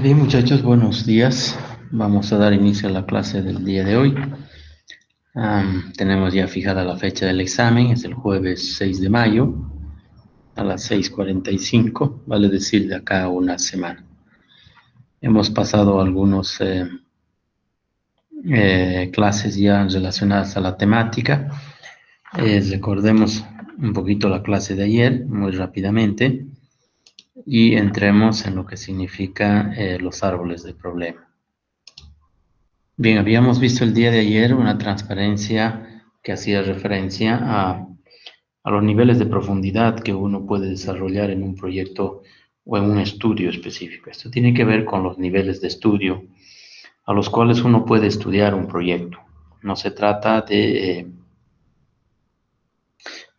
Bien, muchachos, buenos días. Vamos a dar inicio a la clase del día de hoy. Tenemos ya fijada la fecha del examen, es el jueves 6 de mayo a las 6:45, vale decir de acá a una semana. Hemos pasado algunas clases ya relacionadas a la temática. Recordemos un poquito la clase de ayer, muy rápidamente, y entremos en lo que significa los árboles de problema. Bien, habíamos visto el día de ayer una transparencia que hacía referencia a los niveles de profundidad que uno puede desarrollar en un proyecto o en un estudio específico. Esto tiene que ver con los niveles de estudio a los cuales uno puede estudiar un proyecto. No se trata de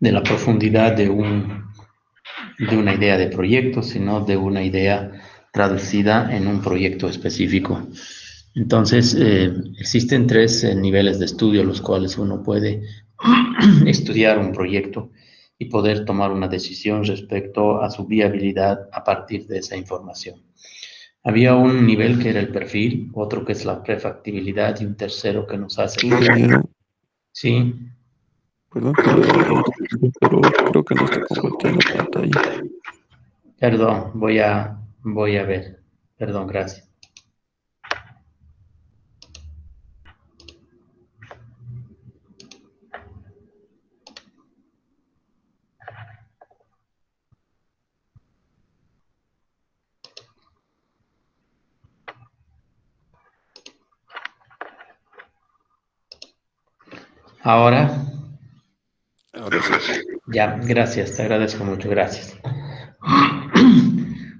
la profundidad de una idea de proyecto, sino de una idea traducida en un proyecto específico. Entonces, existen tres niveles de estudio los cuales uno puede estudiar un proyecto y poder tomar una decisión respecto a su viabilidad a partir de esa información. Había un nivel que era el perfil, otro que es la prefactibilidad y un tercero que nos hace... Ingeniero, Sí, perdón que le interrumpa, pero creo que no está compartiendo pantalla. perdón, voy a ver. Perdón, gracias. Ahora, Ahora sí. ya, gracias, te agradezco mucho, gracias.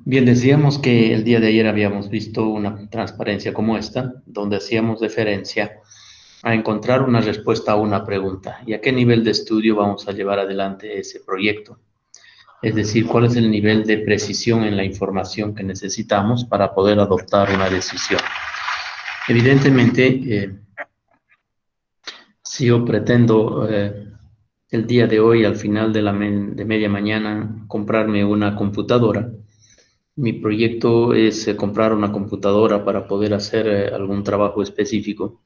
Bien, decíamos que el día de ayer habíamos visto una transparencia como esta, donde hacíamos referencia a encontrar una respuesta a una pregunta y a qué nivel de estudio vamos a llevar adelante ese proyecto. Es decir, cuál es el nivel de precisión en la información que necesitamos para poder adoptar una decisión. Evidentemente, si yo pretendo el día de hoy, al final de media mañana, comprarme una computadora, mi proyecto es comprar una computadora para poder hacer algún trabajo específico.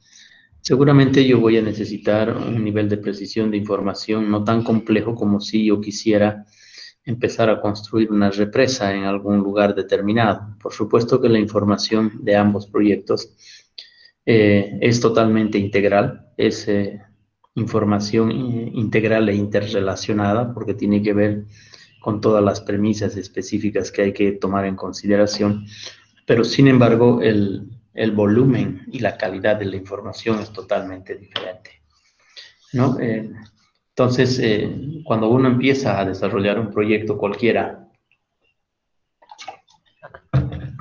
Seguramente yo voy a necesitar un nivel de precisión de información no tan complejo como si yo quisiera empezar a construir una represa en algún lugar determinado. Por supuesto que la información de ambos proyectos es totalmente integral, es información integral e interrelacionada porque tiene que ver con todas las premisas específicas que hay que tomar en consideración, pero sin embargo el volumen y la calidad de la información es totalmente diferente, ¿no? Entonces, cuando uno empieza a desarrollar un proyecto cualquiera,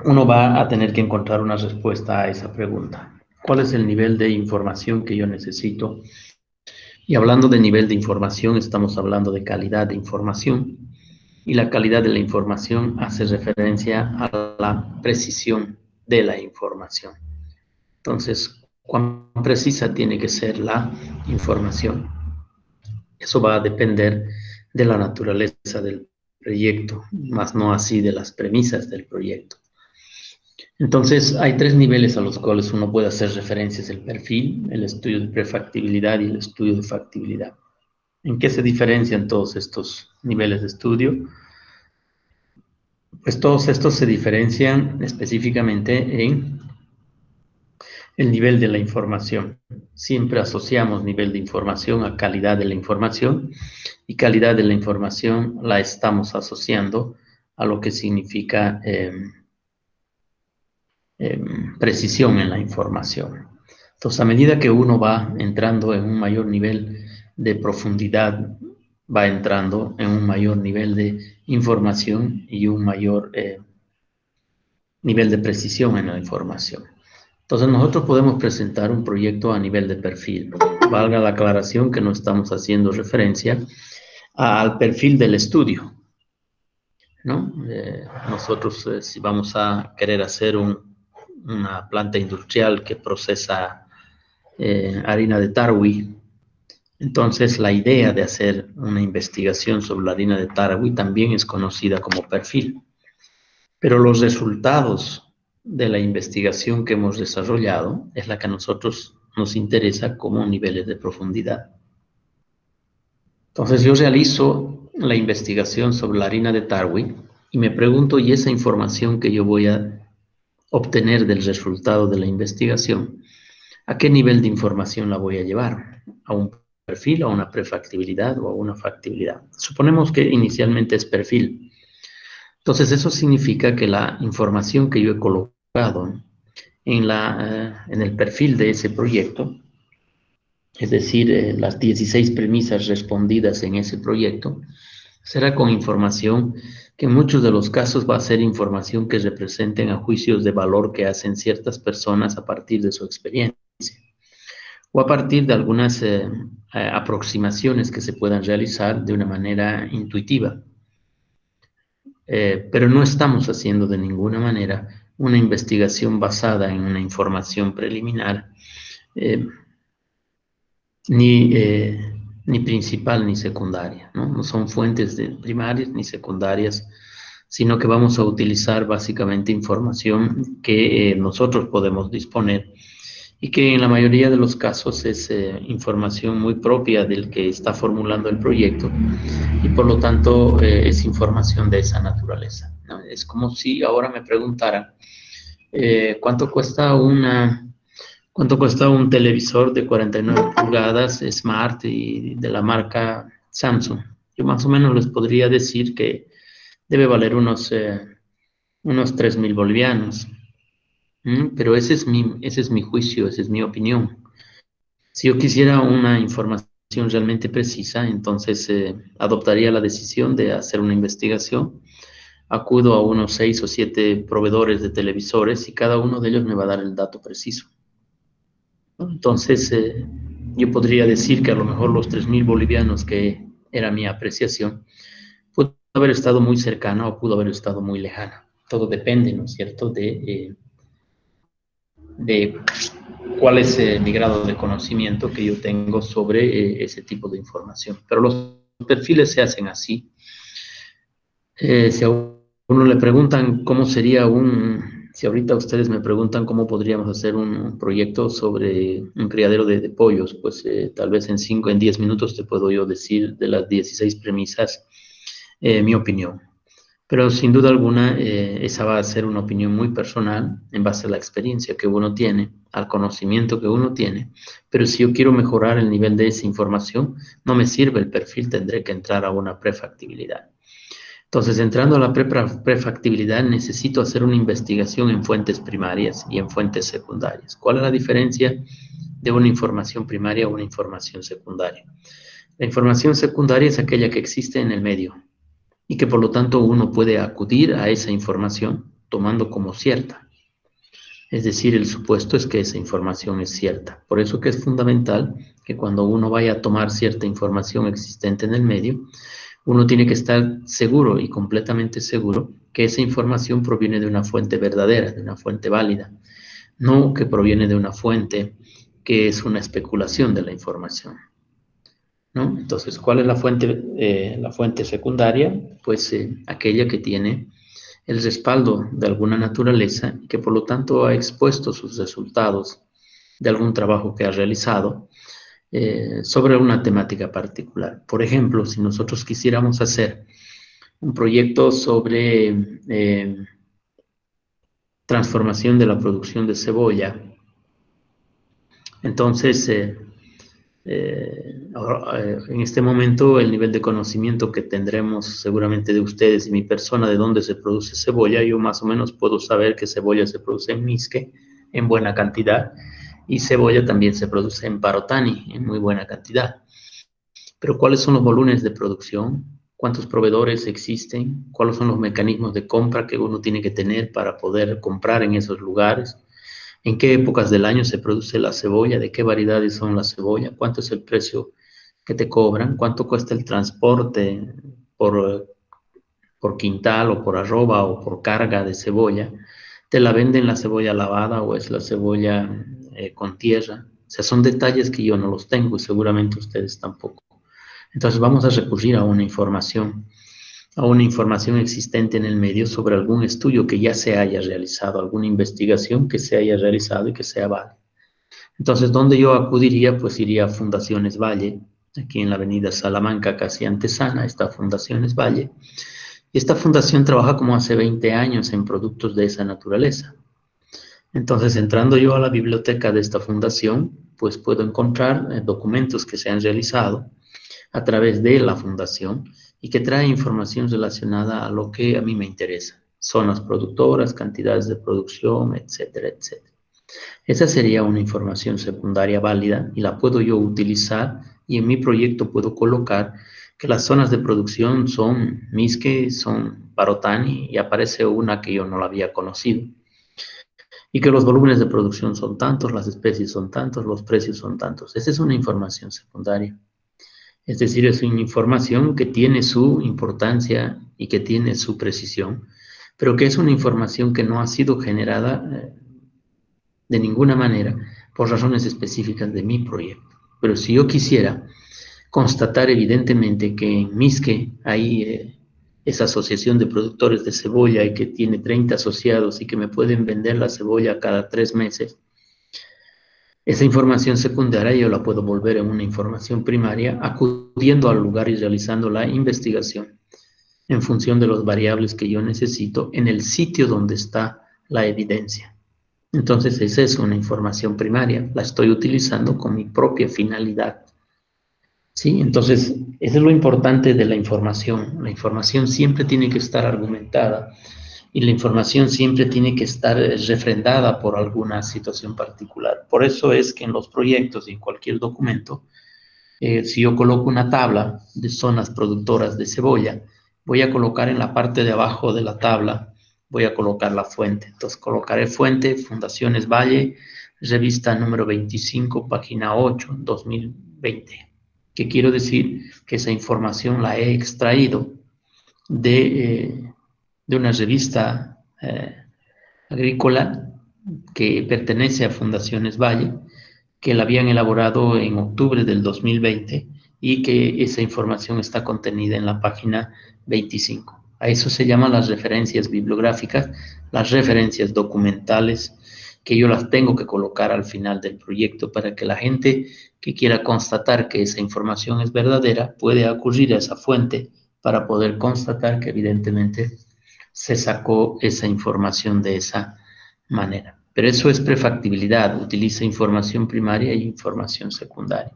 uno va a tener que encontrar una respuesta a esa pregunta. ¿Cuál es el nivel de información que yo necesito? Y hablando de nivel de información, estamos hablando de calidad de información. Y la calidad de la información hace referencia a la precisión de la información. Entonces, ¿cuán precisa tiene que ser la información? Eso va a depender de la naturaleza del proyecto, más no así de las premisas del proyecto. Entonces, hay tres niveles a los cuales uno puede hacer referencias: el perfil, el estudio de prefactibilidad y el estudio de factibilidad. ¿En qué se diferencian todos estos niveles de estudio? Pues todos estos se diferencian específicamente en el nivel de la información. Siempre asociamos nivel de información a calidad de la información, y calidad de la información la estamos asociando a lo que significa precisión en la información. Entonces, a medida que uno va entrando en un mayor nivel de profundidad, va entrando en un mayor nivel de información y un mayor nivel de precisión en la información. Entonces, nosotros podemos presentar un proyecto a nivel de perfil. Valga la aclaración que no estamos haciendo referencia al perfil del estudio, ¿no? Nosotros, si vamos a querer hacer una planta industrial que procesa harina de tarwi, entonces la idea de hacer una investigación sobre la harina de tarwi también es conocida como perfil. Pero los resultados de la investigación que hemos desarrollado es la que a nosotros nos interesa como niveles de profundidad. Entonces yo realizo la investigación sobre la harina de Tarwi y me pregunto, ¿y esa información que yo voy a obtener del resultado de la investigación, a qué nivel de información la voy a llevar? ¿A un perfil, a una prefactibilidad o a una factibilidad? Suponemos que inicialmente es perfil. Entonces eso significa que la información que yo he colocado en el perfil de ese proyecto, es decir, las 16 premisas respondidas en ese proyecto, será con información que en muchos de los casos va a ser información que representen a juicios de valor que hacen ciertas personas a partir de su experiencia o a partir de algunas aproximaciones que se puedan realizar de una manera intuitiva. Pero no estamos haciendo de ninguna manera una investigación basada en una información preliminar, eh, ni principal ni secundaria, ¿no? No son fuentes primarias ni secundarias, sino que vamos a utilizar básicamente información que nosotros podemos disponer y que en la mayoría de los casos es información muy propia del que está formulando el proyecto y por lo tanto es información de esa naturaleza, ¿no? Es como si ahora me preguntaran ¿cuánto cuesta un televisor de 49 pulgadas Smart y de la marca Samsung? Yo más o menos les podría decir que debe valer unos 3.000 bolivianos. Pero ese es mi juicio, esa es mi opinión. Si yo quisiera una información realmente precisa, entonces adoptaría la decisión de hacer una investigación. Acudo a unos 6 o 7 proveedores de televisores y cada uno de ellos me va a dar el dato preciso. Entonces, yo podría decir que a lo mejor los 3.000 bolivianos, que era mi apreciación, pudo haber estado muy cercana o pudo haber estado muy lejana. Todo depende, ¿no es cierto?, de cuál es mi grado de conocimiento que yo tengo sobre ese tipo de información. Pero los perfiles se hacen así. Si a uno le preguntan cómo sería si ahorita ustedes me preguntan cómo podríamos hacer un proyecto sobre un criadero de pollos, pues tal vez en 5, en 10 minutos te puedo yo decir de las 16 premisas mi opinión. Pero sin duda alguna, esa va a ser una opinión muy personal en base a la experiencia que uno tiene, al conocimiento que uno tiene. Pero si yo quiero mejorar el nivel de esa información, no me sirve el perfil, tendré que entrar a una prefactibilidad. Entonces, entrando a la prefactibilidad, necesito hacer una investigación en fuentes primarias y en fuentes secundarias. ¿Cuál es la diferencia de una información primaria a una información secundaria? La información secundaria es aquella que existe en el medio y que por lo tanto uno puede acudir a esa información tomando como cierta. Es decir, el supuesto es que esa información es cierta. Por eso que es fundamental que cuando uno vaya a tomar cierta información existente en el medio, uno tiene que estar seguro y completamente seguro que esa información proviene de una fuente verdadera, de una fuente válida, no que proviene de una fuente que es una especulación de la información, ¿no? Entonces, ¿cuál es la fuente secundaria? Pues aquella que tiene el respaldo de alguna naturaleza y que por lo tanto ha expuesto sus resultados de algún trabajo que ha realizado sobre una temática particular. Por ejemplo, si nosotros quisiéramos hacer un proyecto sobre transformación de la producción de cebolla, entonces en este momento el nivel de conocimiento que tendremos seguramente de ustedes y mi persona de dónde se produce cebolla, yo más o menos puedo saber que cebolla se produce en Misque en buena cantidad y cebolla también se produce en Parotani en muy buena cantidad. Pero ¿cuáles son los volúmenes de producción? ¿Cuántos proveedores existen? ¿Cuáles son los mecanismos de compra que uno tiene que tener para poder comprar en esos lugares? ¿En qué épocas del año se produce la cebolla? ¿De qué variedades son la cebolla? ¿Cuánto es el precio que te cobran? ¿Cuánto cuesta el transporte por quintal o por arroba o por carga de cebolla? ¿Te la venden la cebolla lavada o es la cebolla con tierra? O sea, son detalles que yo no los tengo y seguramente ustedes tampoco. Entonces vamos a recurrir a una información a una información existente en el medio sobre algún estudio que ya se haya realizado, alguna investigación que se haya realizado y que sea válida. Entonces, ¿dónde yo acudiría? Pues iría a Fundaciones Valle, aquí en la avenida Salamanca, casi antesana, está Fundaciones Valle. Y esta fundación trabaja como hace 20 años en productos de esa naturaleza. Entonces, entrando yo a la biblioteca de esta fundación, pues puedo encontrar documentos que se han realizado a través de la fundación y que trae información relacionada a lo que a mí me interesa. Zonas productoras, cantidades de producción, etcétera, etcétera. Esa sería una información secundaria válida y la puedo yo utilizar y en mi proyecto puedo colocar que las zonas de producción son Misque, son Parotani y aparece una que yo no la había conocido. Y que los volúmenes de producción son tantos, las especies son tantos, los precios son tantos. Esa es una información secundaria. Es decir, es una información que tiene su importancia y que tiene su precisión, pero que es una información que no ha sido generada de ninguna manera por razones específicas de mi proyecto. Pero si yo quisiera constatar evidentemente que en Misque hay esa asociación de productores de cebolla y que tiene 30 asociados y que me pueden vender la cebolla cada 3 meses, esa información secundaria yo la puedo volver en una información primaria acudiendo al lugar y realizando la investigación en función de las variables que yo necesito en el sitio donde está la evidencia. Entonces, esa es una información primaria, la estoy utilizando con mi propia finalidad. ¿Sí? Entonces, eso es lo importante de la información. La información siempre tiene que estar argumentada y la información siempre tiene que estar refrendada por alguna situación particular. Por eso es que en los proyectos y en cualquier documento, si yo coloco una tabla de zonas productoras de cebolla, voy a colocar en la parte de abajo de la tabla, voy a colocar la fuente. Entonces colocaré fuente, Fundaciones Valle, revista número 25, página 8, 2020. ¿Qué quiero decir? Que esa información la he extraído de una revista agrícola que pertenece a Fundaciones Valle, que la habían elaborado en octubre del 2020 y que esa información está contenida en la página 25. A eso se llaman las referencias bibliográficas, las referencias documentales, que yo las tengo que colocar al final del proyecto para que la gente que quiera constatar que esa información es verdadera puede acudir a esa fuente para poder constatar que evidentemente se sacó esa información de esa manera. Pero eso es prefactibilidad, utiliza información primaria y información secundaria.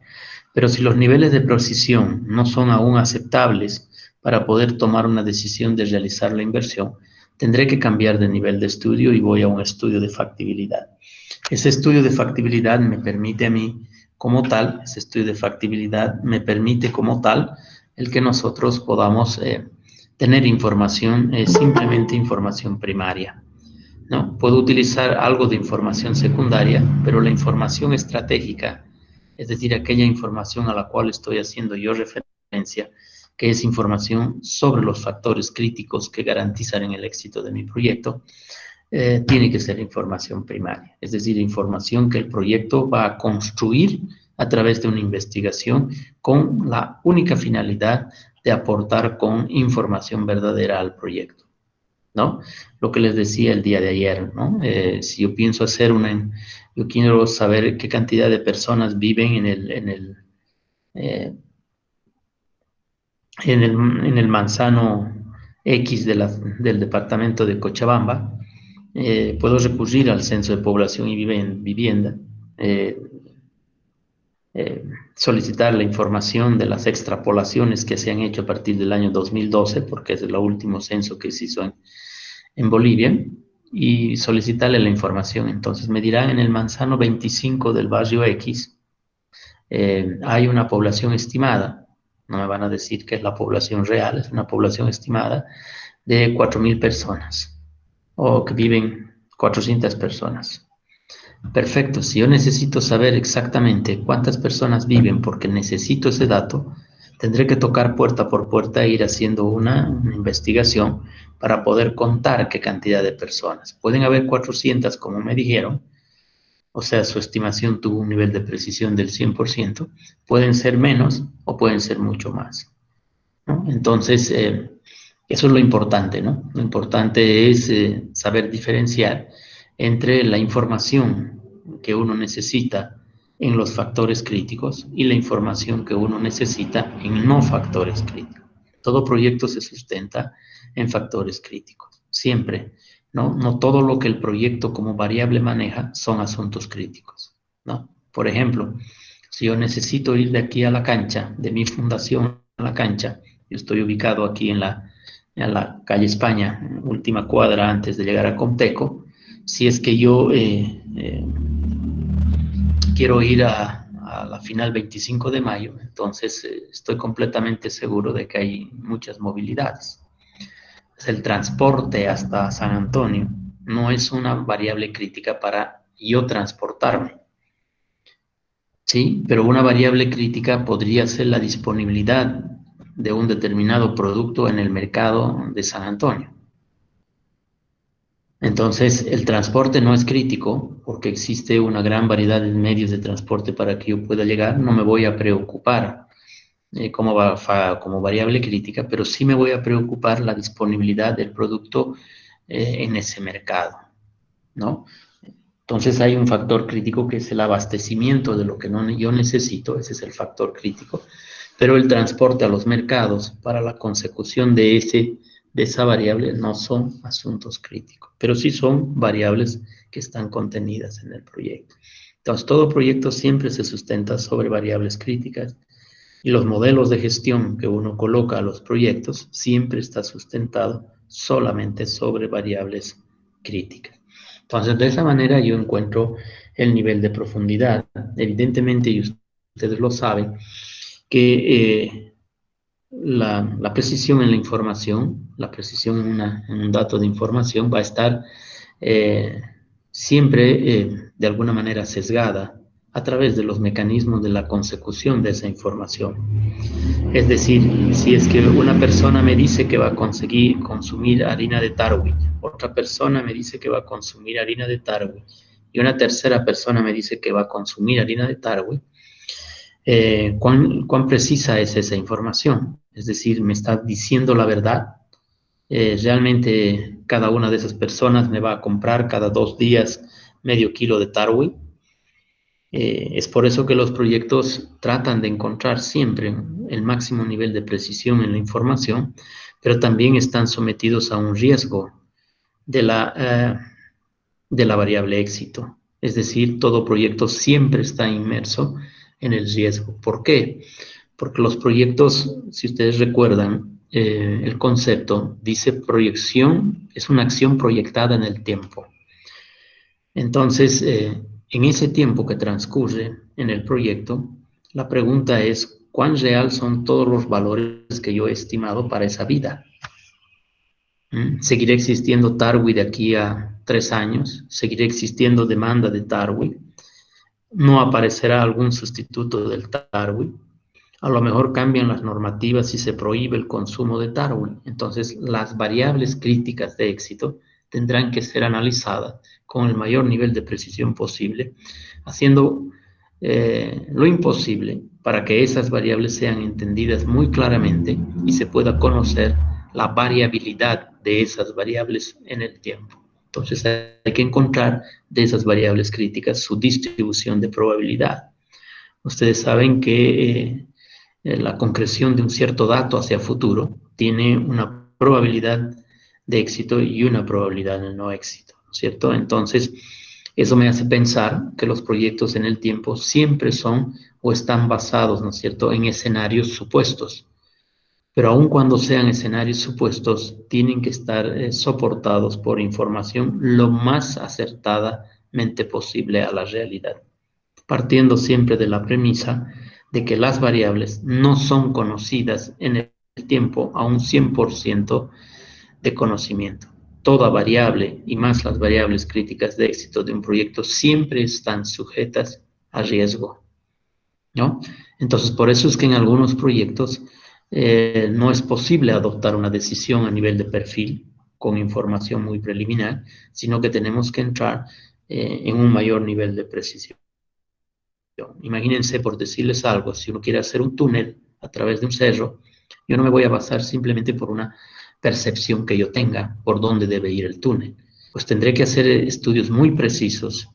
Pero si los niveles de precisión no son aún aceptables para poder tomar una decisión de realizar la inversión, tendré que cambiar de nivel de estudio y voy a un estudio de factibilidad. Ese estudio de factibilidad me permite a mí, como tal, ese estudio de factibilidad me permite como tal el que nosotros podamos tener información, simplemente información primaria. ¿No? Puedo utilizar algo de información secundaria, pero la información estratégica, es decir, aquella información a la cual estoy haciendo yo referencia, que es información sobre los factores críticos que garantizarán el éxito de mi proyecto, tiene que ser información primaria, es decir, información que el proyecto va a construir a través de una investigación con la única finalidad de aportar con información verdadera al proyecto. ¿No? Lo que les decía el día de ayer, ¿no? Si yo pienso hacer yo quiero saber qué cantidad de personas viven eh, en el manzano X del departamento de Cochabamba, puedo recurrir al censo de población y vivienda, eh, solicitar la información de las extrapolaciones que se han hecho a partir del año 2012, porque es el último censo que se hizo en Bolivia, y solicitarle la información. Entonces me dirán en el manzano 25 del barrio X, hay una población estimada, no me van a decir que es la población real, es una población estimada de 4.000 personas, o que viven 400 personas. Perfecto, si yo necesito saber exactamente cuántas personas viven porque necesito ese dato, tendré que tocar puerta por puerta e ir haciendo una investigación para poder contar qué cantidad de personas. Pueden haber 400, como me dijeron, o sea, su estimación tuvo un nivel de precisión del 100%, pueden ser menos o pueden ser mucho más, ¿no? Entonces, Eso es lo importante, ¿no? Lo importante es saber diferenciar entre la información que uno necesita en los factores críticos y la información que uno necesita en no factores críticos. Todo proyecto se sustenta en factores críticos, siempre, ¿no? No todo lo que el proyecto como variable maneja son asuntos críticos, ¿no? Por ejemplo, si yo necesito ir de aquí a la cancha, de mi fundación a la cancha, yo estoy ubicado aquí en la calle España, última cuadra antes de llegar a Comteco. Si es que yo quiero ir a la final 25 de mayo, entonces estoy completamente seguro de que hay muchas movilidades. El transporte hasta San Antonio no es una variable crítica para yo transportarme, ¿sí? Pero una variable crítica podría ser la disponibilidad de un determinado producto en el mercado de San Antonio. Entonces, el transporte no es crítico porque existe una gran variedad de medios de transporte para que yo pueda llegar. No me voy a preocupar como variable crítica, pero sí me voy a preocupar la disponibilidad del producto en ese mercado, ¿no? Entonces hay un factor crítico que es el abastecimiento de lo que no, yo necesito, ese es el factor crítico, pero el transporte a los mercados para la consecución de esa variable no son asuntos críticos, pero sí son variables que están contenidas en el proyecto. Entonces, todo proyecto siempre se sustenta sobre variables críticas y los modelos de gestión que uno coloca a los proyectos siempre está sustentado solamente sobre variables críticas. Entonces, de esa manera yo encuentro el nivel de profundidad. Evidentemente, y ustedes lo saben, que la precisión en la información, la precisión en un dato de información va a estar eh, siempre de alguna manera sesgada a través de los mecanismos de la consecución de esa información. Es decir, si es que una persona me dice que va a conseguir consumir harina de tarwi, otra persona me dice que va a consumir harina de tarwi y una tercera persona me dice que va a consumir harina de tarwi, ¿cuán precisa es esa información? Es decir, ¿me está diciendo la verdad? ¿Realmente cada una de esas personas me va a comprar cada 2 días medio kilo de tarwi? Es por eso que los proyectos tratan de encontrar siempre el máximo nivel de precisión en la información, pero también están sometidos a un riesgo de de la variable éxito. Es decir, todo proyecto siempre está inmerso en el riesgo. ¿Por qué? Porque los proyectos, si ustedes recuerdan, el concepto dice proyección, es una acción proyectada en el tiempo. Entonces, en ese tiempo que transcurre en el proyecto, la pregunta es, ¿cuán real son todos los valores que yo he estimado para esa vida? ¿Seguirá existiendo Tarwi de aquí a 3 años? ¿Seguirá existiendo demanda de Tarwi? ¿No aparecerá algún sustituto del Tarwi? A lo mejor cambian las normativas y se prohíbe el consumo de Tarwi. Entonces, las variables críticas de éxito tendrán que ser analizadas con el mayor nivel de precisión posible, haciendo lo imposible para que esas variables sean entendidas muy claramente y se pueda conocer la variabilidad de esas variables en el tiempo. Entonces hay que encontrar de esas variables críticas su distribución de probabilidad. Ustedes saben que la concreción de un cierto dato hacia futuro tiene una probabilidad de éxito y una probabilidad de no éxito, ¿cierto? Entonces, eso me hace pensar que los proyectos en el tiempo siempre son o están basados, ¿no es cierto?, en escenarios supuestos. Pero aun cuando sean escenarios supuestos, tienen que estar soportados por información lo más acertadamente posible a la realidad, partiendo siempre de la premisa de que las variables no son conocidas en el tiempo a un 100% de conocimiento. Toda variable, y más las variables críticas de éxito de un proyecto, siempre están sujetas a riesgo, ¿no? Entonces, por eso es que en algunos proyectos no es posible adoptar una decisión a nivel de perfil con información muy preliminar, sino que tenemos que entrar en un mayor nivel de precisión. Imagínense, por decirles algo, si uno quiere hacer un túnel a través de un cerro, yo no me voy a basar simplemente por una percepción que yo tenga por dónde debe ir el túnel. Pues tendré que hacer estudios muy precisos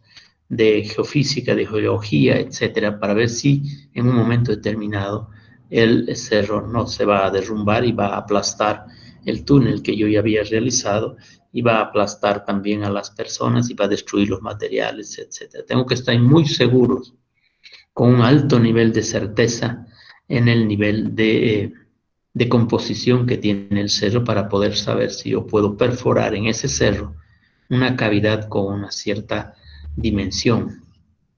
de geofísica, de geología, etcétera, para ver si en un momento determinado el cerro no se va a derrumbar y va a aplastar el túnel que yo ya había realizado, y va a aplastar también a las personas y va a destruir los materiales, etcétera. Tengo que estar muy seguros, con un alto nivel de certeza en el nivel de composición que tiene el cerro, para poder saber si yo puedo perforar en ese cerro una cavidad con una cierta dimensión.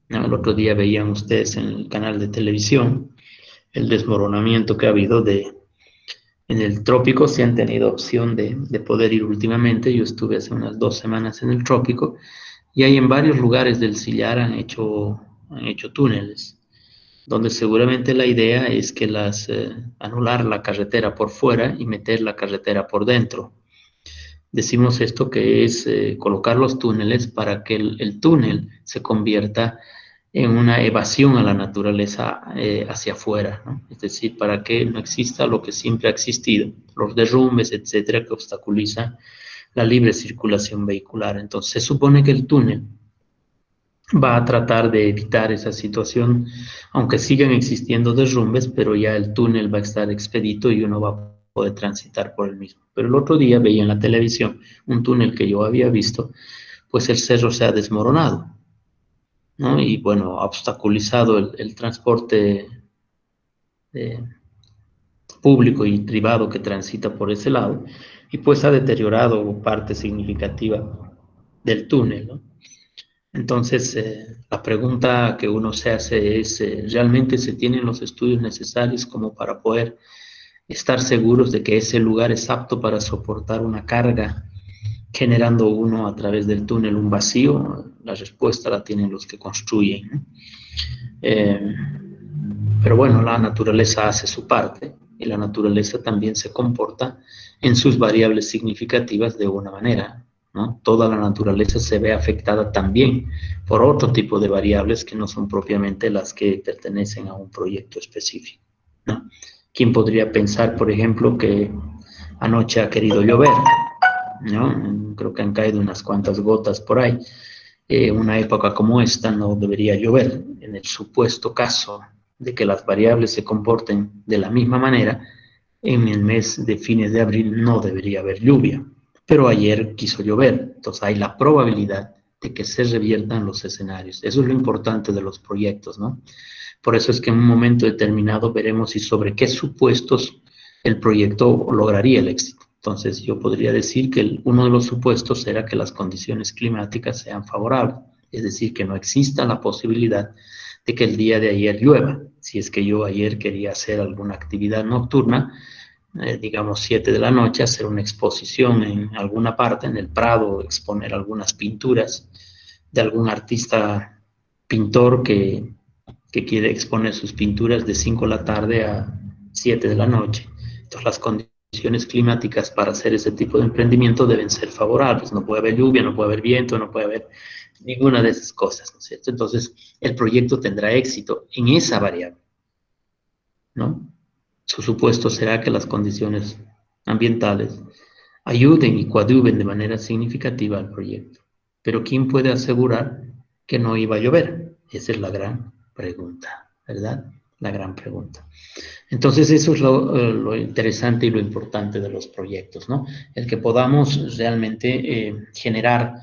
¿No? El otro día veían ustedes en el canal de televisión el desmoronamiento que ha habido en el trópico. Se han tenido opción de poder ir últimamente. Yo estuve hace unas 2 semanas en el trópico, y ahí en varios lugares del sillar han hecho túneles, donde seguramente la idea es que anular la carretera por fuera y meter la carretera por dentro. Decimos esto, que es colocar los túneles para que el túnel se convierta en una evasión a la naturaleza hacia afuera, ¿no? Es decir, para que no exista lo que siempre ha existido, los derrumbes, etcétera, que obstaculizan la libre circulación vehicular. Entonces, se supone que el túnel va a tratar de evitar esa situación, aunque sigan existiendo derrumbes, pero ya el túnel va a estar expedito y uno va a poder transitar por el mismo. Pero el otro día veía en la televisión un túnel que yo había visto, pues el cerro se ha desmoronado, ¿no? Y bueno, ha obstaculizado el transporte público y privado que transita por ese lado, y pues ha deteriorado parte significativa del túnel, ¿no? Entonces, la pregunta que uno se hace es, ¿realmente se tienen los estudios necesarios como para poder estar seguros de que ese lugar es apto para soportar una carga, generando uno a través del túnel un vacío? La respuesta la tienen los que construyen, ¿no? Pero bueno, la naturaleza hace su parte, y la naturaleza también se comporta en sus variables significativas de una manera, ¿no? Toda la naturaleza se ve afectada también por otro tipo de variables que no son propiamente las que pertenecen a un proyecto específico, ¿no? ¿Quién podría pensar, por ejemplo, que anoche ha querido llover, ¿no? Creo que han caído unas cuantas gotas por ahí. Una época como esta no debería llover. En el supuesto caso de que las variables se comporten de la misma manera, en el mes de fines de abril no debería haber lluvia, pero ayer quiso llover. Entonces hay la probabilidad de que se reviertan los escenarios. Eso es lo importante de los proyectos, ¿no? Por eso es que en un momento determinado veremos si sobre qué supuestos el proyecto lograría el éxito. Entonces yo podría decir que uno de los supuestos será que las condiciones climáticas sean favorables, es decir, que no exista la posibilidad de que el día de ayer llueva. Si es que yo ayer quería hacer alguna actividad nocturna, digamos 7 de la noche, hacer una exposición en alguna parte, en el Prado, exponer algunas pinturas de algún artista pintor que quiere exponer sus pinturas de 5 de la tarde a 7 de la noche. Entonces las condiciones climáticas para hacer ese tipo de emprendimiento deben ser favorables. No puede haber lluvia, no puede haber viento, no puede haber ninguna de esas cosas, ¿no es cierto? Entonces el proyecto tendrá éxito en esa variable, ¿no? Su supuesto será que las condiciones ambientales ayuden y coadyuven de manera significativa al proyecto. Pero ¿quién puede asegurar que no iba a llover? Esa es la gran pregunta, ¿verdad? La gran pregunta. Entonces eso es lo interesante y lo importante de los proyectos, ¿no? El que podamos realmente generar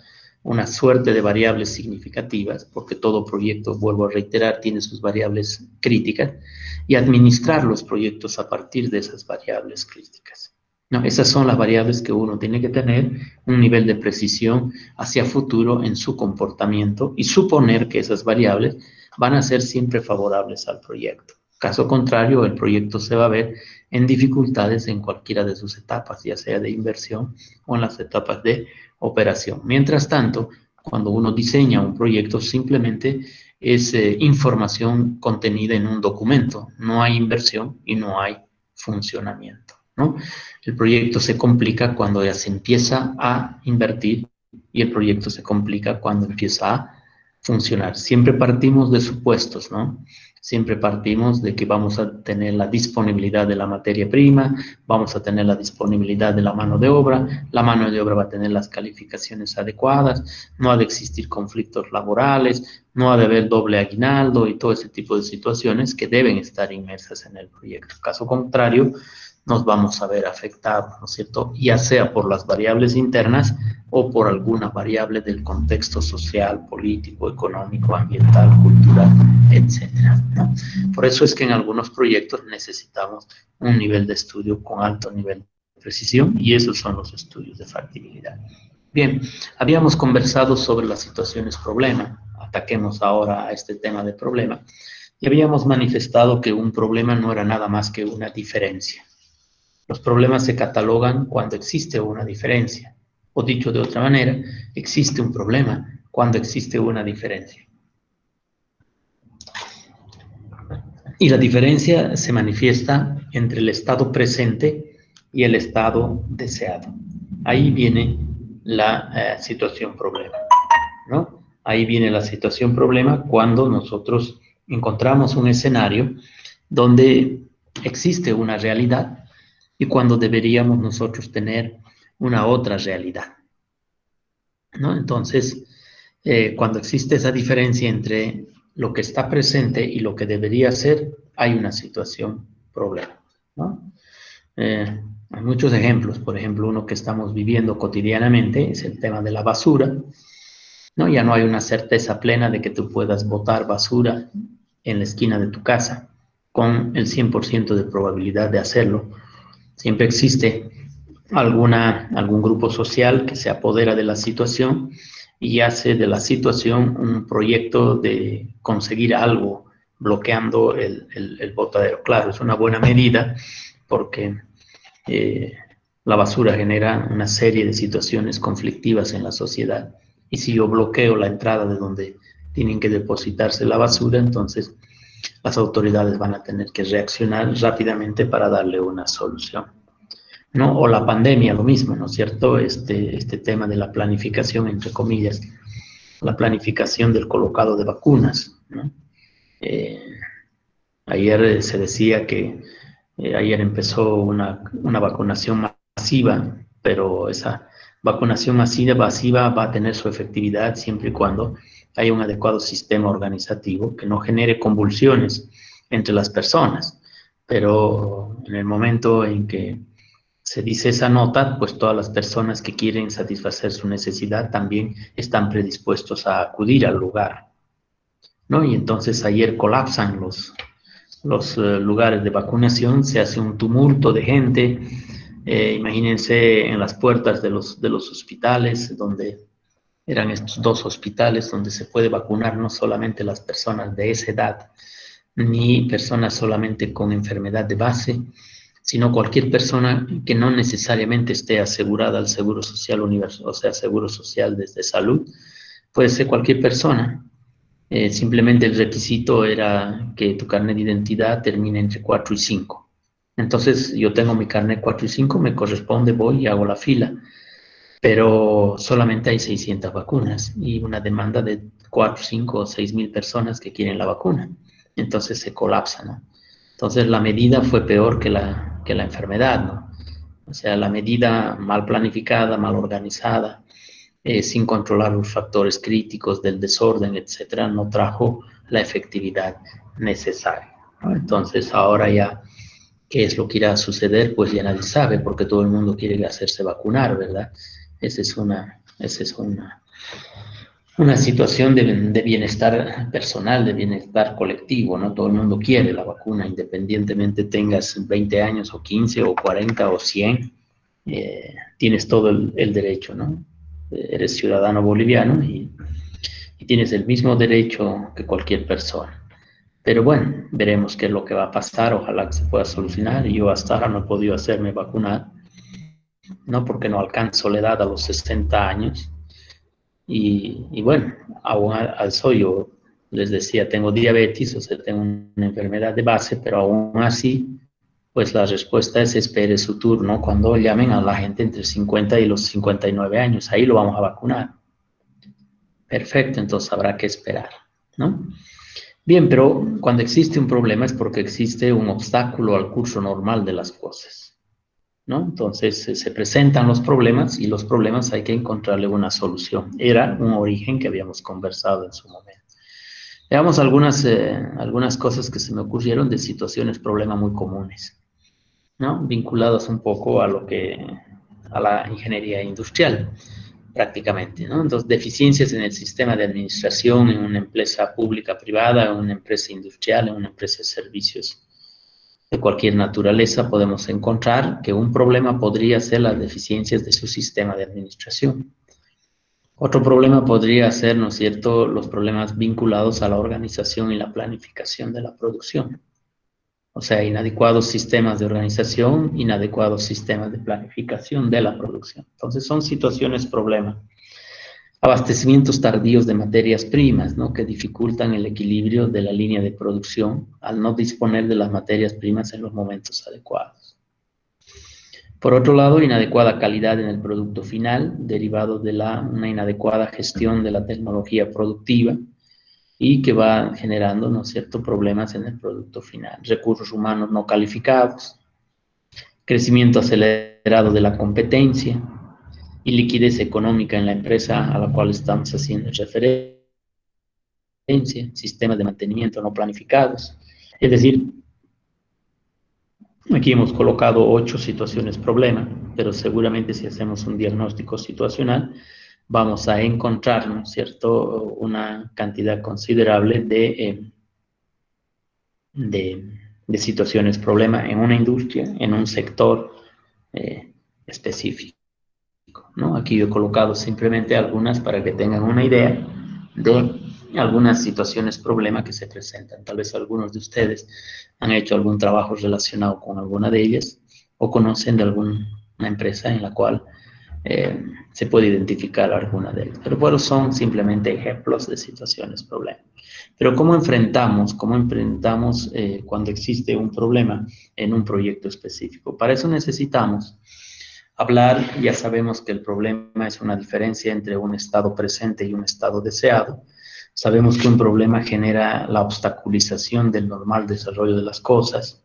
una suerte de variables significativas, porque todo proyecto, vuelvo a reiterar, tiene sus variables críticas, y administrar los proyectos a partir de esas variables críticas. No, esas son las variables que uno tiene que tener un nivel de precisión hacia futuro en su comportamiento, y suponer que esas variables van a ser siempre favorables al proyecto. Caso contrario, el proyecto se va a ver en dificultades en cualquiera de sus etapas, ya sea de inversión o en las etapas de operación. Mientras tanto, cuando uno diseña un proyecto, simplemente es información contenida en un documento. No hay inversión y no hay funcionamiento, ¿no? El proyecto se complica cuando ya se empieza a invertir, y el proyecto se complica cuando empieza a funcionar. Siempre partimos de supuestos, ¿no? Siempre partimos de que vamos a tener la disponibilidad de la materia prima, vamos a tener la disponibilidad de la mano de obra va a tener las calificaciones adecuadas, no ha de existir conflictos laborales, no ha de haber doble aguinaldo y todo ese tipo de situaciones que deben estar inmersas en el proyecto. Caso contrario, nos vamos a ver afectados, ¿no es cierto? Ya sea por las variables internas o por alguna variable del contexto social, político, económico, ambiental, cultural, etcétera, ¿no? Por eso es que en algunos proyectos necesitamos un nivel de estudio con alto nivel de precisión y esos son los estudios de factibilidad. Bien, habíamos conversado sobre las situaciones problema, ataquemos ahora a este tema de problema, y habíamos manifestado que un problema no era nada más que una diferencia. Los problemas se catalogan cuando existe una diferencia, o dicho de otra manera, existe un problema cuando existe una diferencia. Y la diferencia se manifiesta entre el estado presente y el estado deseado. Ahí viene la situación problema, ¿no? Ahí viene la situación problema cuando nosotros encontramos un escenario donde existe una realidad y cuando deberíamos nosotros tener una otra realidad, ¿no? Entonces, cuando existe esa diferencia entre lo que está presente y lo que debería ser, hay una situación problema, ¿no? Hay muchos ejemplos. Por ejemplo, uno que estamos viviendo cotidianamente es el tema de la basura, ¿no? Ya no hay una certeza plena de que tú puedas botar basura en la esquina de tu casa con el 100% de probabilidad de hacerlo. Siempre existe algún grupo social que se apodera de la situación y hace de la situación un proyecto de conseguir algo bloqueando el botadero. Claro, es una buena medida porque la basura genera una serie de situaciones conflictivas en la sociedad. Y si yo bloqueo la entrada de donde tienen que depositarse la basura, entonces las autoridades van a tener que reaccionar rápidamente para darle una solución, ¿no? O la pandemia, lo mismo, ¿no es cierto? Este tema de la planificación, entre comillas, la planificación del colocado de vacunas, ¿no? Ayer se decía que ayer empezó una vacunación masiva, pero esa vacunación masiva va a tener su efectividad siempre y cuando haya un adecuado sistema organizativo que no genere convulsiones entre las personas. Pero en el momento en que se dice esa nota, pues todas las personas que quieren satisfacer su necesidad también están predispuestos a acudir al lugar, ¿no? Y entonces ayer colapsan los lugares de vacunación, se hace un tumulto de gente. Imagínense en las puertas de los hospitales, donde eran estos dos hospitales donde se puede vacunar no solamente las personas de esa edad, ni personas solamente con enfermedad de base, sino cualquier persona que no necesariamente esté asegurada al Seguro Social Universal, o sea, Seguro Social desde salud, puede ser cualquier persona. Simplemente el requisito era que tu carnet de identidad termine entre 4 y 5. Entonces, yo tengo mi carnet 4 y 5, me corresponde, voy y hago la fila. Pero solamente hay 600 vacunas y una demanda de 4, 5 o 6 mil personas que quieren la vacuna. Entonces se colapsa, ¿no? Entonces la medida fue peor que la enfermedad, ¿no? O sea, la medida mal planificada, mal organizada, sin controlar los factores críticos del desorden, etcétera, no trajo la efectividad necesaria, ¿no? Entonces ahora ya, ¿qué es lo que irá a suceder? Pues ya nadie sabe, porque todo el mundo quiere hacerse vacunar, ¿verdad? Esa es una situación de bienestar personal, de bienestar colectivo, ¿no? Todo el mundo quiere la vacuna, independientemente tengas 20 años o 15 o 40 o 100, tienes todo el derecho, ¿no? Eres ciudadano boliviano y tienes el mismo derecho que cualquier persona. Pero bueno, veremos qué es lo que va a pasar, ojalá que se pueda solucionar. Yo hasta ahora no he podido hacerme vacunar, ¿no? Porque no alcanzo la edad a los 60 años. Y bueno, aún alzo, yo les decía, tengo diabetes, o sea, tengo una enfermedad de base, pero aún así, pues la respuesta es espere su turno cuando llamen a la gente entre 50 y los 59 años, ahí lo vamos a vacunar. Perfecto, entonces habrá que esperar, ¿no? Bien, pero cuando existe un problema es porque existe un obstáculo al curso normal de las cosas, ¿no? Entonces se presentan los problemas y los problemas hay que encontrarle una solución. Era un origen que habíamos conversado en su momento. Veamos algunas cosas que se me ocurrieron de situaciones, problema muy comunes, ¿no? Vinculadas un poco a la ingeniería industrial, prácticamente, ¿no? Entonces, deficiencias en el sistema de administración, en una empresa pública, privada, en una empresa industrial, en una empresa de servicios de cualquier naturaleza, podemos encontrar que un problema podría ser las deficiencias de su sistema de administración. Otro problema podría ser, ¿no es cierto?, los problemas vinculados a la organización y la planificación de la producción. O sea, inadecuados sistemas de organización, inadecuados sistemas de planificación de la producción. Entonces, son situaciones problema. Abastecimientos tardíos de materias primas, ¿no?, que dificultan el equilibrio de la línea de producción al no disponer de las materias primas en los momentos adecuados. Por otro lado, inadecuada calidad en el producto final, derivado de una inadecuada gestión de la tecnología productiva y que va generando, ¿no es cierto?, problemas en el producto final. Recursos humanos no calificados, crecimiento acelerado de la competencia y liquidez económica en la empresa a la cual estamos haciendo referencia, sistemas de mantenimiento no planificados. Es decir, aquí hemos colocado 8 situaciones problema, pero seguramente si hacemos un diagnóstico situacional, vamos a encontrar, ¿no es cierto?, una cantidad considerable de situaciones problema en una industria, en un sector específico, ¿no? Aquí yo he colocado simplemente algunas para que tengan una idea de algunas situaciones problema que se presentan. Tal vez algunos de ustedes han hecho algún trabajo relacionado con alguna de ellas o conocen de alguna empresa en la cual se puede identificar alguna de ellas. Pero bueno, son simplemente ejemplos de situaciones problema. Pero ¿cómo enfrentamos cuando existe un problema en un proyecto específico? Para eso necesitamos hablar, ya sabemos que el problema es una diferencia entre un estado presente y un estado deseado. Sabemos que un problema genera la obstaculización del normal desarrollo de las cosas.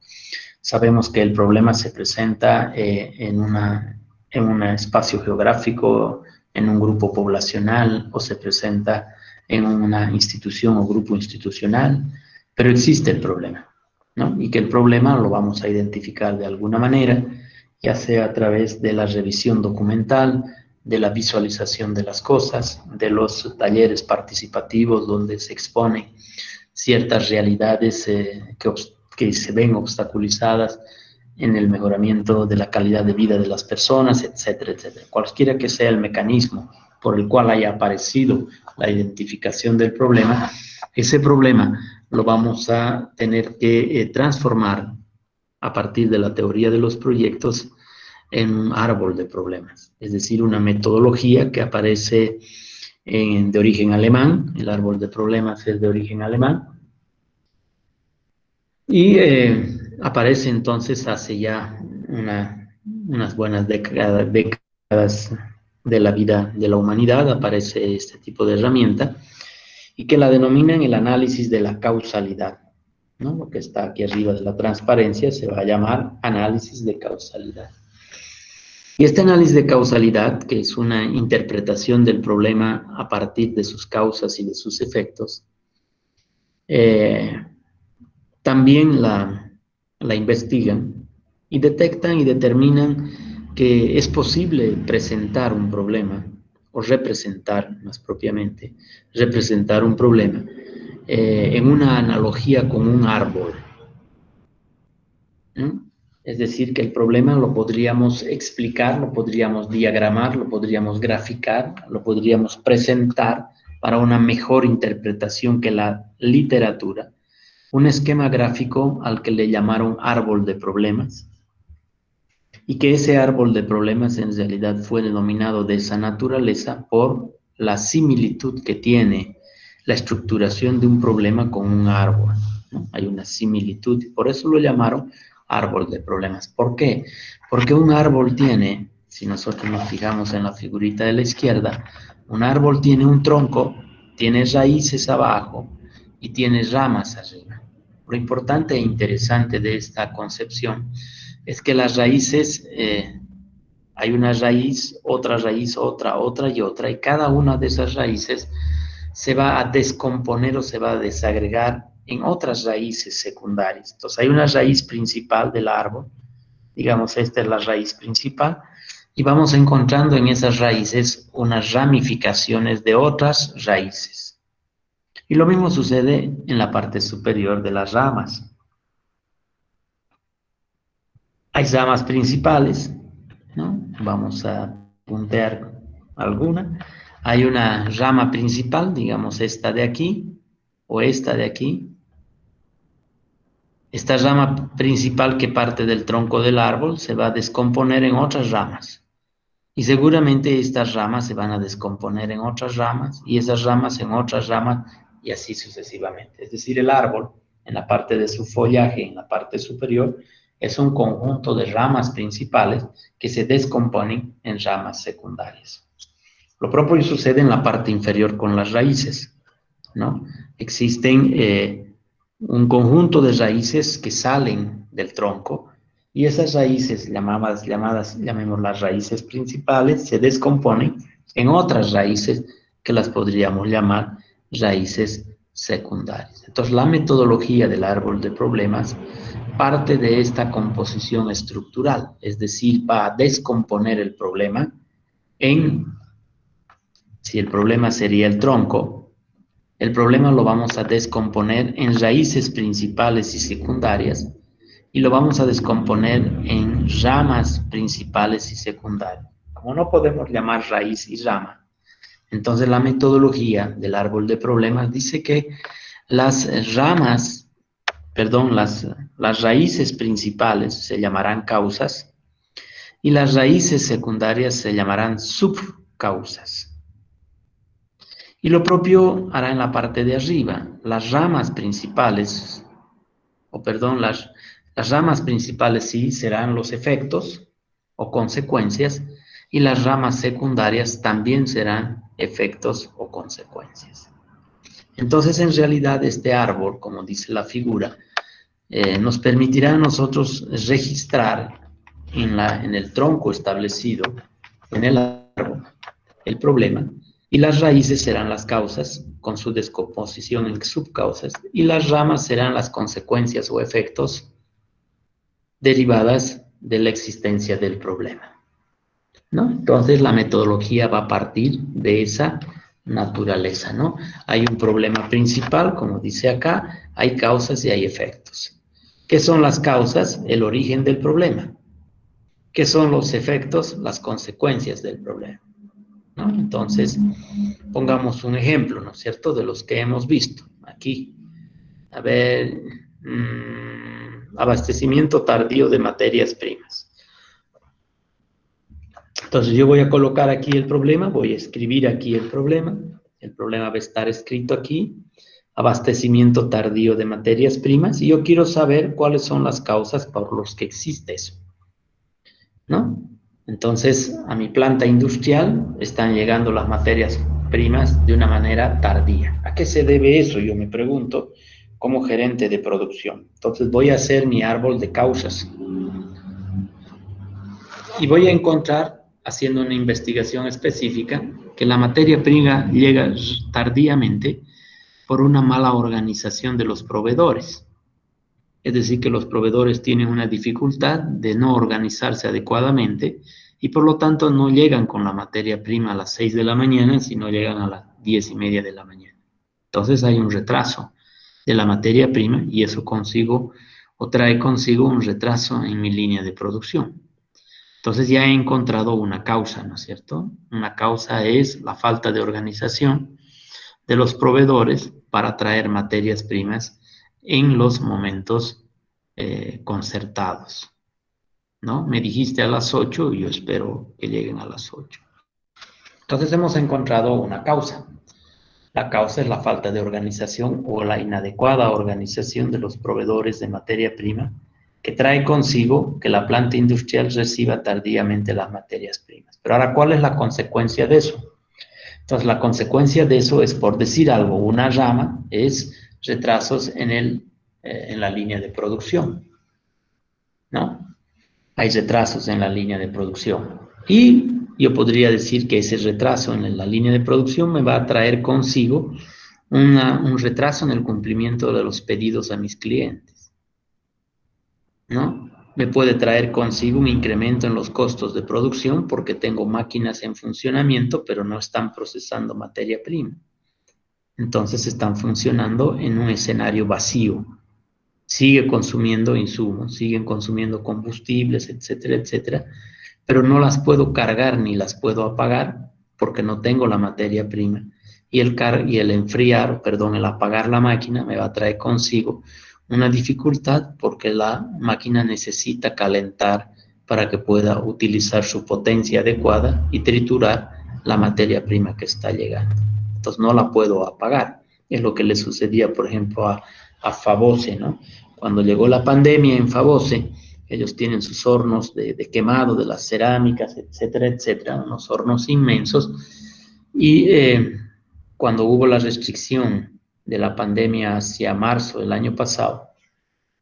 Sabemos que el problema se presenta en un espacio geográfico, en un grupo poblacional, o se presenta en una institución o grupo institucional, pero existe el problema, ¿no? Y que el problema lo vamos a identificar de alguna manera, ya sea a través de la revisión documental, de la visualización de las cosas, de los talleres participativos donde se exponen ciertas realidades que se ven obstaculizadas en el mejoramiento de la calidad de vida de las personas, etcétera, etcétera. Cualquiera que sea el mecanismo por el cual haya aparecido la identificación del problema, ese problema lo vamos a tener que transformar a partir de la teoría de los proyectos en un árbol de problemas, es decir, una metodología que aparece de origen alemán. El árbol de problemas es de origen alemán y aparece entonces hace ya unas buenas décadas de la vida de la humanidad, aparece este tipo de herramienta y que la denominan el análisis de la causalidad, ¿no? Lo que está aquí arriba de la transparencia se va a llamar análisis de causalidad. Y este análisis de causalidad, que es una interpretación del problema a partir de sus causas y de sus efectos, también la investigan y detectan y determinan que es posible presentar un problema, o representar más propiamente, representar un problema en una analogía con un árbol, ¿no? Es decir, que el problema lo podríamos explicar, lo podríamos diagramar, lo podríamos graficar, lo podríamos presentar para una mejor interpretación que la literatura. Un esquema gráfico al que le llamaron árbol de problemas, y que ese árbol de problemas en realidad fue denominado de esa naturaleza por la similitud que tiene la estructuración de un problema con un árbol, ¿no? Hay una similitud y por eso lo llamaron árbol de problemas. ¿Por qué? Porque un árbol si nosotros nos fijamos en la figurita de la izquierda, un árbol tiene un tronco tiene raíces abajo y tiene ramas arriba. Lo importante e interesante de esta concepción es que las raíces, hay una raíz, otra y otra, y cada una de esas raíces se va a descomponer o se va a desagregar en otras raíces secundarias. Entonces hay una raíz principal del árbol, digamos, esta es la raíz principal, y vamos encontrando en esas raíces unas ramificaciones de otras raíces. Y lo mismo sucede en la parte superior de las ramas. Hay ramas principales, ¿no? Vamos a puntear alguna. Hay una rama principal, digamos esta de aquí, o esta de aquí. Esta rama principal que parte del tronco del árbol se va a descomponer en otras ramas. Y seguramente estas ramas se van a descomponer en otras ramas, y esas ramas en otras ramas, y así sucesivamente. Es decir, el árbol, en la parte de su follaje, en la parte superior, es un conjunto de ramas principales que se descomponen en ramas secundarias. Lo propio sucede en la parte inferior con las raíces, ¿no? Existen un conjunto de raíces que salen del tronco, y esas raíces, llamémoslas raíces principales, se descomponen en otras raíces que las podríamos llamar raíces secundarias. Entonces, la metodología del árbol de problemas parte de esta composición estructural, es decir, va a descomponer el problema en, si el problema sería el tronco, el problema lo vamos a descomponer en raíces principales y secundarias, y lo vamos a descomponer en ramas principales y secundarias. Como no podemos llamar raíz y rama, entonces la metodología del árbol de problemas dice que las raíces principales se llamarán causas y las raíces secundarias se llamarán subcausas. Y lo propio hará en la parte de arriba. Las ramas principales, las ramas principales sí serán los efectos o consecuencias, y las ramas secundarias también serán efectos o consecuencias. Entonces, en realidad, este árbol, como dice la figura, nos permitirá a nosotros registrar en el tronco establecido, en el árbol, el problema, y las raíces serán las causas con su descomposición en subcausas, y las ramas serán las consecuencias o efectos derivadas de la existencia del problema, ¿no? Entonces la metodología va a partir de esa naturaleza, ¿no? Hay un problema principal, como dice acá, hay causas y hay efectos. ¿Qué son las causas? El origen del problema. ¿Qué son los efectos? Las consecuencias del problema, ¿no? Entonces, pongamos un ejemplo, ¿no es cierto?, de los que hemos visto aquí. A ver, abastecimiento tardío de materias primas. Entonces yo voy a colocar aquí el problema, voy a escribir aquí el problema va a estar escrito aquí, abastecimiento tardío de materias primas, y yo quiero saber cuáles son las causas por las que existe eso, ¿no? Entonces, a mi planta industrial están llegando las materias primas de una manera tardía. ¿A qué se debe eso? Yo me pregunto, como gerente de producción. Entonces voy a hacer mi árbol de causas y voy a encontrar, haciendo una investigación específica, que la materia prima llega tardíamente por una mala organización de los proveedores. Es decir, que los proveedores tienen una dificultad de no organizarse adecuadamente, y por lo tanto no llegan con la materia prima a las 6 de la mañana, sino llegan a las 10:30 de la mañana. Entonces hay un retraso de la materia prima, y eso trae consigo un retraso en mi línea de producción. Entonces ya he encontrado una causa, ¿no es cierto? Una causa es la falta de organización de los proveedores para traer materias primas en los momentos concertados, ¿no? Me dijiste a las 8 y yo espero que lleguen a las 8. Entonces hemos encontrado una causa. La causa es la falta de organización o la inadecuada organización de los proveedores de materia prima, que trae consigo que la planta industrial reciba tardíamente las materias primas. Pero ahora, ¿cuál es la consecuencia de eso? Entonces, la consecuencia de eso es, por decir algo, una rama es retrasos en la línea de producción, ¿no? Hay retrasos en la línea de producción. Y yo podría decir que ese retraso en la línea de producción me va a traer consigo un retraso en el cumplimiento de los pedidos a mis clientes, ¿no? Me puede traer consigo un incremento en los costos de producción porque tengo máquinas en funcionamiento, pero no están procesando materia prima. Entonces están funcionando en un escenario vacío. Sigue consumiendo insumos, siguen consumiendo combustibles, etcétera, etcétera, pero no las puedo cargar ni las puedo apagar porque no tengo la materia prima. Y el enfriar, perdón, el apagar la máquina me va a traer consigo una dificultad porque la máquina necesita calentar para que pueda utilizar su potencia adecuada y triturar la materia prima que está llegando. Entonces no la puedo apagar. Es lo que le sucedía, por ejemplo, a Fabose, ¿no? Cuando llegó la pandemia en Fabose, ellos tienen sus hornos de quemado de las cerámicas, etcétera, etcétera, unos hornos inmensos. Y cuando hubo la restricción de la pandemia hacia marzo del año pasado,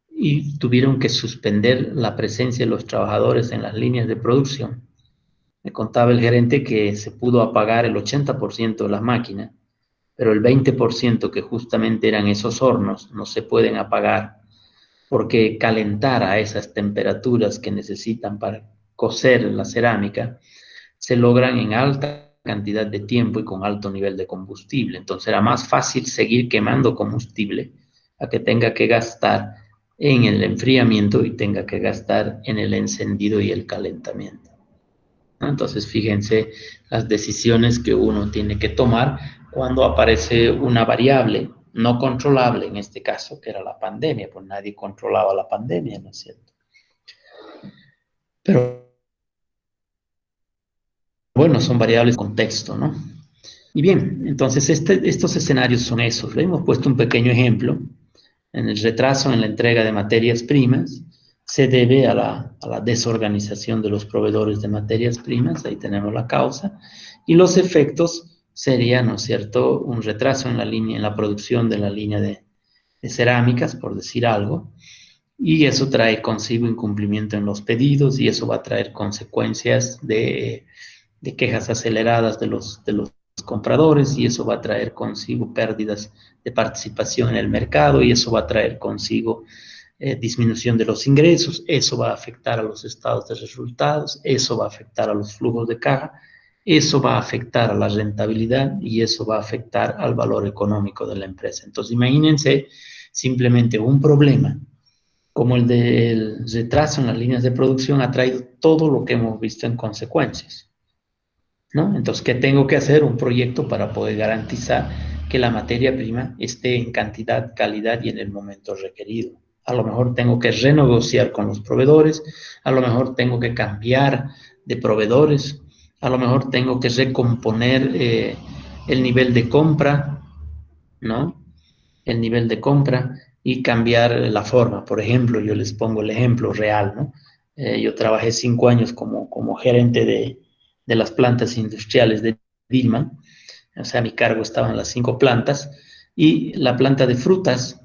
y tuvieron que suspender la presencia de los trabajadores en las líneas de producción, me contaba el gerente que se pudo apagar el 80% de las máquinas, pero el 20% que justamente eran esos hornos no se pueden apagar porque calentar a esas temperaturas que necesitan para cocer la cerámica se logran en alta cantidad de tiempo y con alto nivel de combustible. Entonces era más fácil seguir quemando combustible a que tenga que gastar en el enfriamiento y tenga que gastar en el encendido y el calentamiento, ¿no? Entonces fíjense las decisiones que uno tiene que tomar cuando aparece una variable no controlable, en este caso, que era la pandemia, pues nadie controlaba la pandemia, ¿no es cierto? Pero bueno, son variables de contexto, ¿no? Y bien, entonces estos escenarios son esos. Le hemos puesto un pequeño ejemplo. En el retraso en la entrega de materias primas se debe a la desorganización de los proveedores de materias primas, ahí tenemos la causa, y los efectos serían, ¿no es cierto?, un retraso en la línea, en la producción de la línea de cerámicas, por decir algo, y eso trae consigo incumplimiento en los pedidos y eso va a traer consecuencias de quejas aceleradas de los compradores y eso va a traer consigo pérdidas de participación en el mercado y eso va a traer consigo disminución de los ingresos, eso va a afectar a los estados de resultados, eso va a afectar a los flujos de caja, eso va a afectar a la rentabilidad y eso va a afectar al valor económico de la empresa. Entonces, imagínense simplemente un problema como el del retraso en las líneas de producción ha traído todo lo que hemos visto en consecuencias, ¿no? Entonces, ¿qué tengo que hacer? Un proyecto para poder garantizar que la materia prima esté en cantidad, calidad y en el momento requerido. A lo mejor tengo que renegociar con los proveedores, a lo mejor tengo que cambiar de proveedores, a lo mejor tengo que recomponer el nivel de compra, ¿no? El nivel de compra y cambiar la forma. Por ejemplo, yo les pongo el ejemplo real, ¿no? Yo trabajé 5 años como gerente de las plantas industriales de Dilma, o sea, a mi cargo estaban las 5 plantas, y la planta de frutas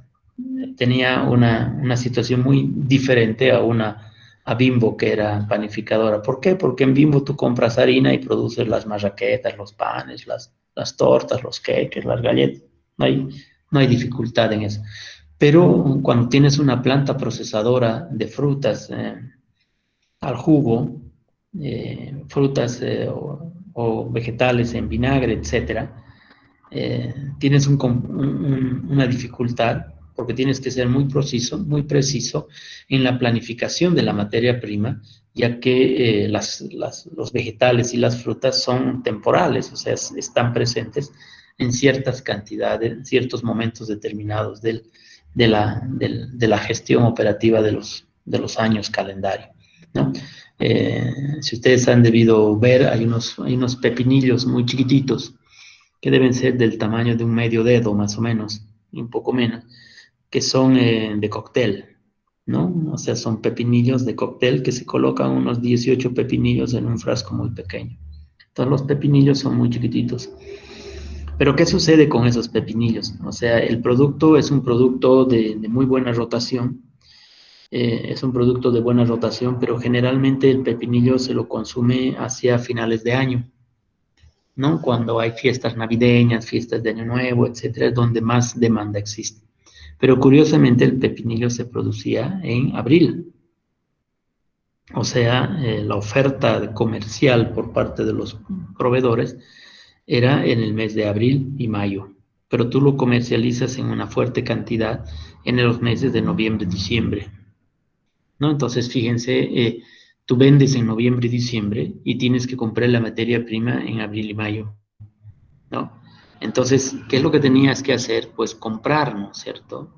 tenía una situación muy diferente a Bimbo, que era panificadora. ¿Por qué? Porque en Bimbo tú compras harina y produces las marraquetas, los panes, las tortas, los queques, las galletas. No hay dificultad en eso. Pero cuando tienes una planta procesadora de frutas al jugo, frutas o vegetales en vinagre, etcétera, tienes una dificultad porque tienes que ser muy preciso en la planificación de la materia prima, ya que los vegetales y las frutas son temporales, o sea, están presentes en ciertas cantidades, en ciertos momentos determinados de la gestión operativa de los años calendario, ¿no? Si ustedes han debido ver, hay unos pepinillos muy chiquititos que deben ser del tamaño de un medio dedo más o menos, y un poco menos, que son de cóctel, ¿no? O sea, son pepinillos de cóctel que se colocan unos 18 pepinillos en un frasco muy pequeño. Entonces los pepinillos son muy chiquititos. Pero ¿qué sucede con esos pepinillos? O sea, el producto es un producto de muy buena rotación, es un producto de buena rotación, pero generalmente el pepinillo se lo consume hacia finales de año, ¿no? Cuando hay fiestas navideñas, fiestas de Año Nuevo, etcétera, es donde más demanda existe. Pero curiosamente el pepinillo se producía en abril. O sea, la oferta comercial por parte de los proveedores era en el mes de abril y mayo, pero tú lo comercializas en una fuerte cantidad en los meses de noviembre y diciembre, ¿no? Entonces, fíjense, tú vendes en noviembre y diciembre y tienes que comprar la materia prima en abril y mayo, ¿no? Entonces, ¿qué es lo que tenías que hacer? Pues comprar, ¿no es cierto?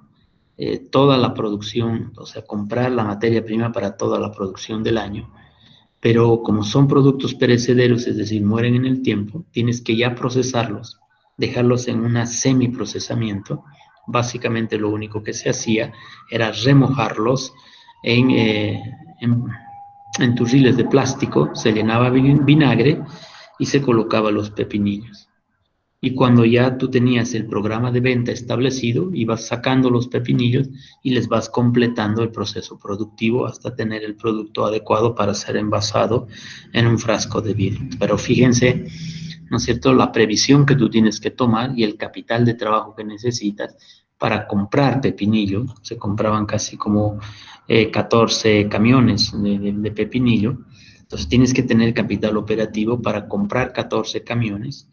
Toda la producción, o sea, comprar la materia prima para toda la producción del año, pero como son productos perecederos, es decir, mueren en el tiempo, tienes que ya procesarlos, dejarlos en un semiprocesamiento. Básicamente lo único que se hacía era remojarlos en, eh, en, en turriles de plástico, se llenaba vinagre y se colocaba los pepinillos. Y cuando ya tú tenías el programa de venta establecido, ibas sacando los pepinillos y les vas completando el proceso productivo hasta tener el producto adecuado para ser envasado en un frasco de vidrio. Pero fíjense, ¿no es cierto?, la previsión que tú tienes que tomar y el capital de trabajo que necesitas para comprar pepinillo. Se compraban casi como 14 camiones de pepinillo. Entonces tienes que tener capital operativo para comprar 14 camiones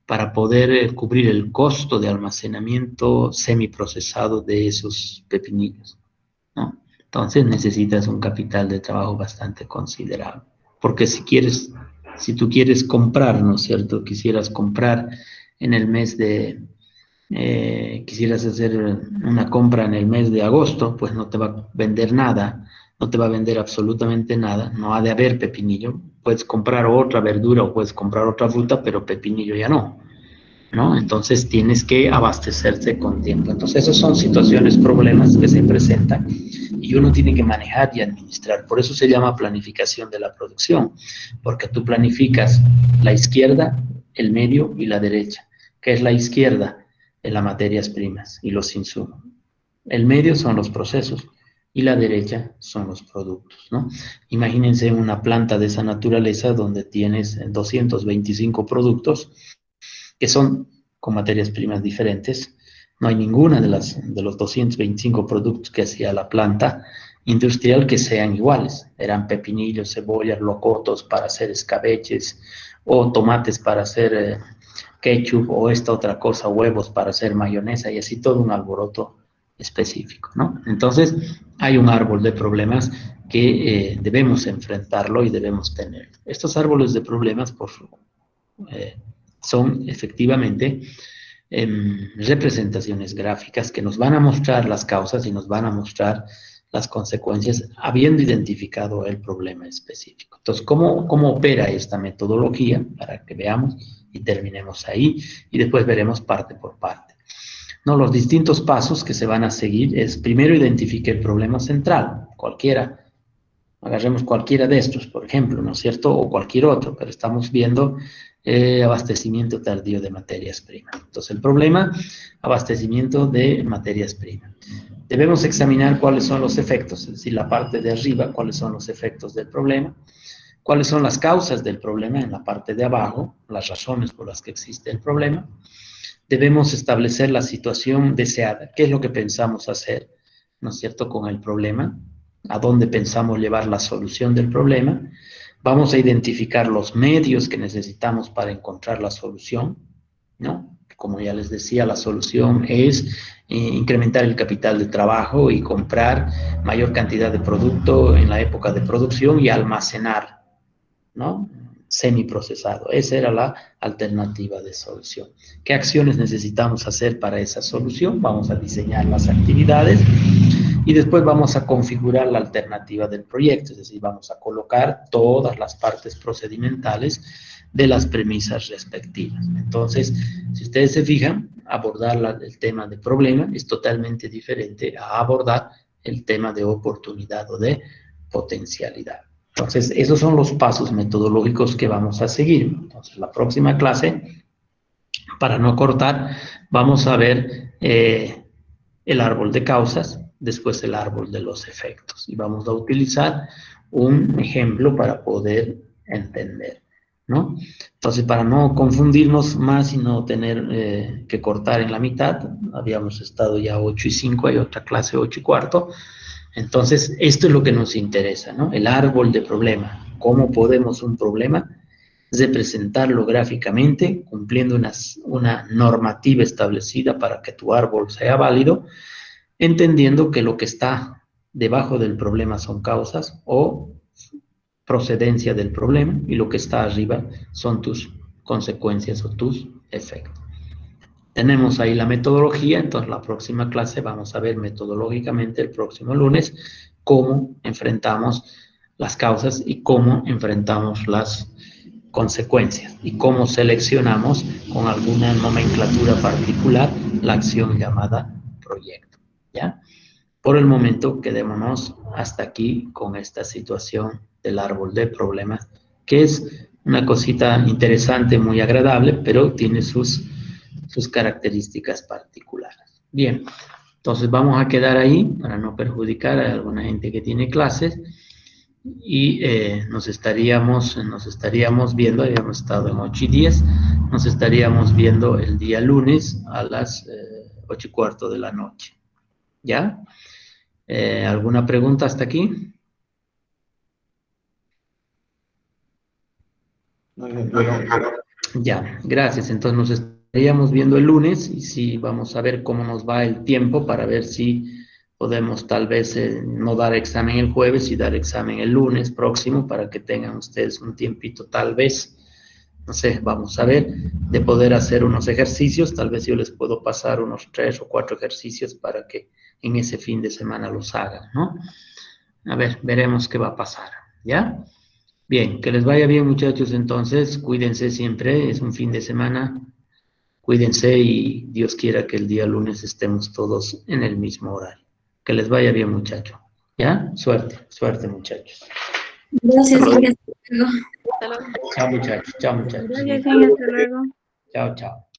para poder cubrir el costo de almacenamiento semiprocesado de esos pepinillos, ¿no? Entonces necesitas un capital de trabajo bastante considerable, porque si tú quieres comprar, ¿no es cierto? Quisieras comprar en el mes quisieras hacer una compra en el mes de agosto, pues no te va a vender nada, no te va a vender absolutamente nada, no ha de haber pepinillo. Puedes comprar otra verdura o puedes comprar otra fruta, pero pepinillo ya no, ¿no? Entonces tienes que abastecerse con tiempo. Entonces esas son situaciones, problemas que se presentan y uno tiene que manejar y administrar. Por eso se llama planificación de la producción, porque tú planificas la izquierda, el medio y la derecha. ¿Qué es la izquierda? En las materias primas y los insumos. El medio son los procesos y la derecha son los productos, ¿no? Imagínense una planta de esa naturaleza donde tienes 225 productos que son con materias primas diferentes. No hay ninguna de los 225 productos que hacía la planta industrial que sean iguales. Eran pepinillos, cebollas, locotos para hacer escabeches, o tomates para hacer ketchup, o esta otra cosa, huevos para hacer mayonesa, y así todo un alboroto específico, ¿no? Entonces, hay un árbol de problemas que debemos enfrentarlo y debemos tener. Estos árboles de problemas, son efectivamente representaciones gráficas que nos van a mostrar las causas y nos van a mostrar las consecuencias habiendo identificado el problema específico. Entonces, ¿cómo opera esta metodología? Para que veamos y terminemos ahí y después veremos parte por parte. No, los distintos pasos que se van a seguir es, primero, identifique el problema central, cualquiera. Agarremos cualquiera de estos, por ejemplo, ¿no es cierto? O cualquier otro, pero estamos viendo abastecimiento tardío de materias primas. Entonces, el problema, abastecimiento de materias primas. Debemos examinar cuáles son los efectos, es decir, la parte de arriba, cuáles son los efectos del problema, cuáles son las causas del problema en la parte de abajo, las razones por las que existe el problema. Debemos establecer la situación deseada, qué es lo que pensamos hacer, ¿no es cierto?, con el problema, a dónde pensamos llevar la solución del problema. Vamos a identificar los medios que necesitamos para encontrar la solución, ¿no? Como ya les decía, la solución es incrementar el capital de trabajo y comprar mayor cantidad de producto en la época de producción y almacenar, ¿no?, semiprocesado. Esa era la alternativa de solución. ¿Qué acciones necesitamos hacer para esa solución? Vamos a diseñar las actividades y después vamos a configurar la alternativa del proyecto, es decir, vamos a colocar todas las partes procedimentales de las premisas respectivas. Entonces, si ustedes se fijan, abordar el tema de problema es totalmente diferente a abordar el tema de oportunidad o de potencialidad. Entonces, esos son los pasos metodológicos que vamos a seguir. Entonces, la próxima clase Para no cortar, vamos a ver el árbol de causas, después el árbol de los efectos. Y vamos a utilizar un ejemplo para poder entender, ¿no? Entonces, para no confundirnos más y no tener que cortar en la mitad, habíamos estado ya 8 y 5, hay otra clase 8 y cuarto. Entonces, esto es lo que nos interesa, ¿no? El árbol de problema. ¿Cómo podemos un problema representarlo gráficamente, cumpliendo una normativa establecida para que tu árbol sea válido, entendiendo que lo que está debajo del problema son causas o procedencia del problema y lo que está arriba son tus consecuencias o tus efectos. Tenemos ahí la metodología, entonces la próxima clase vamos a ver metodológicamente el próximo lunes cómo enfrentamos las causas y cómo enfrentamos las consecuencias y cómo seleccionamos con alguna nomenclatura particular la acción llamada proyecto, ¿ya? Por el momento quedémonos hasta aquí con esta situación del árbol de problemas, que es una cosita interesante, muy agradable, pero tiene sus características particulares. Bien, entonces vamos a quedar ahí para no perjudicar a alguna gente que tiene clases y nos estaríamos viendo, habíamos estado en 8 y 10, nos estaríamos viendo el día lunes a las 8 y cuarto de la noche. ¿Ya? ¿Alguna pregunta hasta aquí? Ya, gracias. Entonces nos estaríamos viendo el lunes y sí, vamos a ver cómo nos va el tiempo para ver si podemos tal vez no dar examen el jueves y dar examen el lunes próximo para que tengan ustedes un tiempito tal vez, no sé, vamos a ver, de poder hacer unos ejercicios. Tal vez yo les puedo pasar unos 3 o 4 ejercicios para que en ese fin de semana los hagan, ¿no? A ver, veremos qué va a pasar, ¿ya? Bien, que les vaya bien, muchachos. Entonces, cuídense siempre, es un fin de semana. Cuídense y Dios quiera que el día lunes estemos todos en el mismo horario. Que les vaya bien, muchachos. ¿Ya? Suerte, suerte, muchachos. Gracias, Jorge. Hasta luego. Hasta luego. Chao, muchachos. Chao, muchachos. Gracias, hasta luego. Chao, chao.